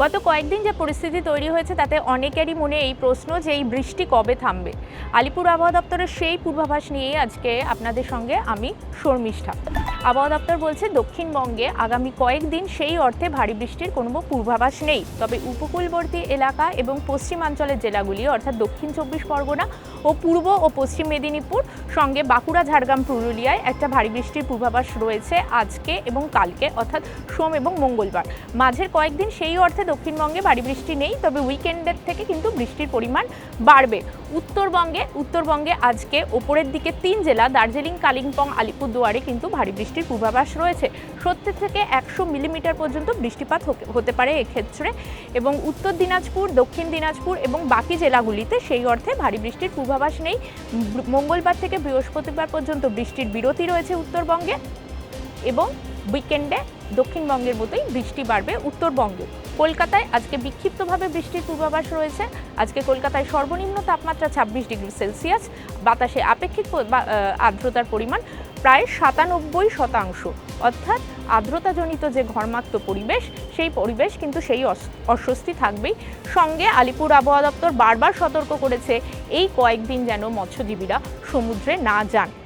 গত কয়েকদিন যে পরিস্থিতি তৈরি হয়েছে তাতে অনেকেরই মনে এই প্রশ্ন যে এই বৃষ্টি কবে থামবে। আলিপুর আবহাওয়া দপ্তরের সেই পূর্বাভাস নিয়েই আজকে আপনাদের সঙ্গে আমি শর্মিষ্ঠা। আবহাওয়া দপ্তর বলছে দক্ষিণবঙ্গে আগামী কয়েকদিন সেই অর্থে ভারী বৃষ্টির কোনো পূর্বাভাস নেই, তবে উপকূলবর্তী এলাকা এবং পশ্চিমাঞ্চলের জেলাগুলি অর্থাৎ দক্ষিণ 24 পরগনা ও পূর্ব ও পশ্চিম মেদিনীপুর সঙ্গে বাঁকুড়া, ঝাড়গ্রাম, পুরুলিয়ায় একটা ভারী বৃষ্টির পূর্বাভাস রয়েছে আজকে এবং কালকে অর্থাৎ সোম এবং মঙ্গলবার। মাঝের কয়েকদিন সেই অর্থে দক্ষিণবঙ্গে ভারী বৃষ্টি নেই, তবে উইকেন্ডের থেকে কিন্তু বৃষ্টির পরিমাণ বাড়বে। উত্তরবঙ্গে আজকে ওপরের দিকে 3 জেলা দার্জিলিং, কালিম্পং, আলিপুরদুয়ারে কিন্তু ভারী বৃষ্টির পূর্বাভাস রয়েছে। 70 থেকে 100 মিলিমিটার পর্যন্ত বৃষ্টিপাত হতে পারে এক্ষেত্রে, এবং উত্তর দিনাজপুর, দক্ষিণ দিনাজপুর এবং বাকি জেলাগুলিতে সেই অর্থে ভারী বৃষ্টির পূর্বাভাস নেই। মঙ্গলবার থেকে বৃহস্পতিবার পর্যন্ত বৃষ্টির বিরতি রয়েছে উত্তরবঙ্গে, এবং উইকেন্ডে দক্ষিণবঙ্গের মতোই বৃষ্টি বাড়বে উত্তরবঙ্গে। কলকাতায় আজকে বিক্ষিপ্তভাবে বৃষ্টির পূর্বাভাস রয়েছে। আজকে কলকাতায় সর্বনিম্ন তাপমাত্রা 26 ডিগ্রি সেলসিয়াস, বাতাসে আপেক্ষিক আর্দ্রতার পরিমাণ প্রায় 97%, অর্থাৎ আর্দ্রতাজনিত যে ঘর্মাক্ত পরিবেশ, সেই পরিবেশ কিন্তু সেই অস্বস্তি থাকবেই। সঙ্গে আলিপুর আবহাওয়া দপ্তর বারবার সতর্ক করেছে এই কয়েকদিন যেন মৎস্যজীবীরা সমুদ্রে না যান।